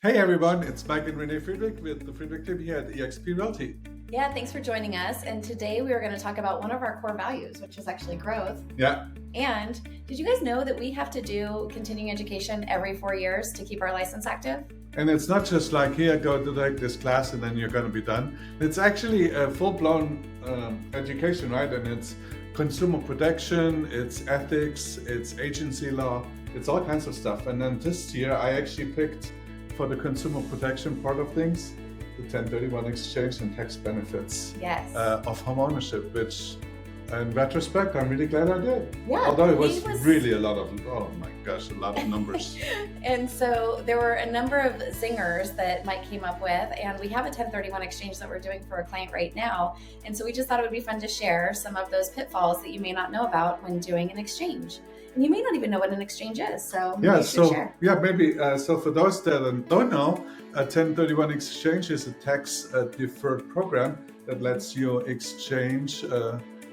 Hey everyone, it's Maic and Renee Friedrich with the Friedrich Team here at eXp Realty. Yeah, thanks for joining us. And today we are going to talk about one of our core values, which is actually growth. Yeah. And did you guys know that we have to do continuing education every 4 years to keep our license active? And it's not just like, here, go to like this class and then you're going to be done. It's actually a full-blown education, right? And it's consumer protection, it's ethics, it's agency law, it's all kinds of stuff. And then this year I actually picked for the consumer protection part of things, the 1031 exchange and tax benefits of home ownership, which in retrospect, I'm really glad I did. Yeah, although it was really a lot of, oh my gosh, a lot of numbers. And so there were a number of zingers that Mike came up with, and we have a 1031 exchange that we're doing for a client right now. And so we just thought it would be fun to share some of those pitfalls that you may not know about when doing an exchange. And you may not even know what an exchange is, so maybe share. So for those that don't know, a 1031 exchange is a tax deferred program that lets you exchange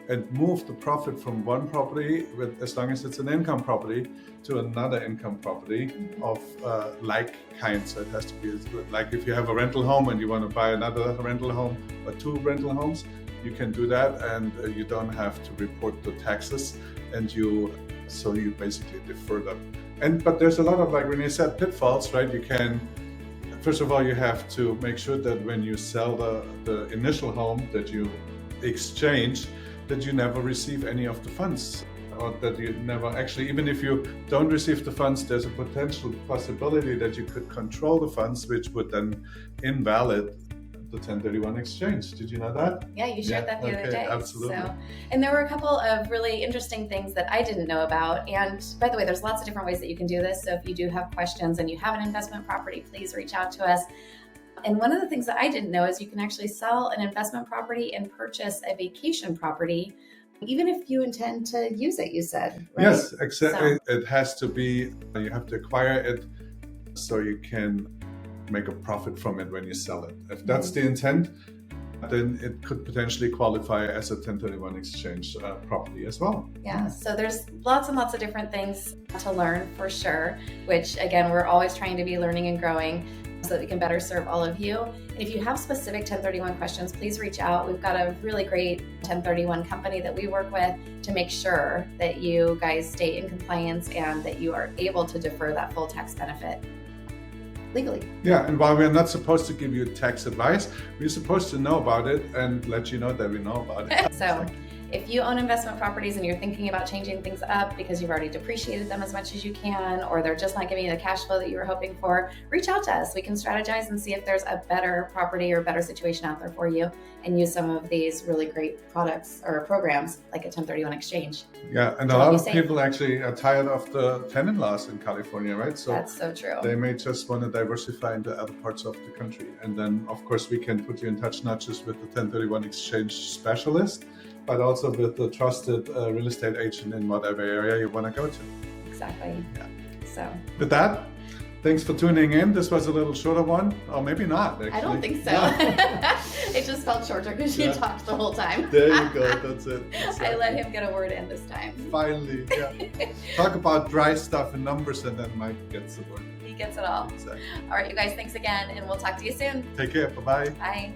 and move the profit from one property, as long as it's an income property, to another income property of like kind. So it has to be like if you have a rental home and you want to buy another rental home or two rental homes, you can do that, and you don't have to report the taxes, and so you basically defer them. But there's a lot of, like Renee said, pitfalls, right? First of all, you have to make sure that when you sell the initial home that you exchange, that you never receive any of the funds, or that you never actually, even if you don't receive the funds, there's a potential possibility that you could control the funds, which would then invalid the 1031 exchange. Did you know that? Yeah, you shared that the other day. Absolutely. And there were a couple of really interesting things that I didn't know about. And by the way, there's lots of different ways that you can do this. So if you do have questions and you have an investment property, please reach out to us. And one of the things that I didn't know is you can actually sell an investment property and purchase a vacation property, even if you intend to use it, you said, right? Yes, exactly. So it has to be, you have to acquire it so you can make a profit from it when you sell it. If that's the intent, then it could potentially qualify as a 1031 exchange property as well. Yeah, so there's lots and lots of different things to learn for sure, which again, we're always trying to be learning and growing so that we can better serve all of you. And if you have specific 1031 questions, please reach out. We've got a really great 1031 company that we work with to make sure that you guys stay in compliance and that you are able to defer that full tax benefit legally. Yeah, and while we're not supposed to give you tax advice, we're supposed to know about it and let you know that we know about it. So if you own investment properties and you're thinking about changing things up because you've already depreciated them as much as you can, or they're just not giving you the cash flow that you were hoping for, reach out to us. We can strategize and see if there's a better property or better situation out there for you, and use some of these really great products or programs like a 1031 exchange. Yeah, and a lot of people actually are tired of the tenant laws in California, right? So that's so true. They may just want to diversify into other parts of the country. And then, of course, we can put you in touch not just with the 1031 exchange specialist, but also with the trusted real estate agent in whatever area you want to go to. Exactly. Yeah. So with that, thanks for tuning in. This was a little shorter one, or maybe not, actually. I don't think so. It just felt shorter because you talked the whole time. There you go. That's it. I let him get a word in this time. Finally, yeah. Talk about dry stuff and numbers, and then Mike gets the word. He gets it all. Exactly. All right, you guys, thanks again, and we'll talk to you soon. Take care. Bye-bye. Bye.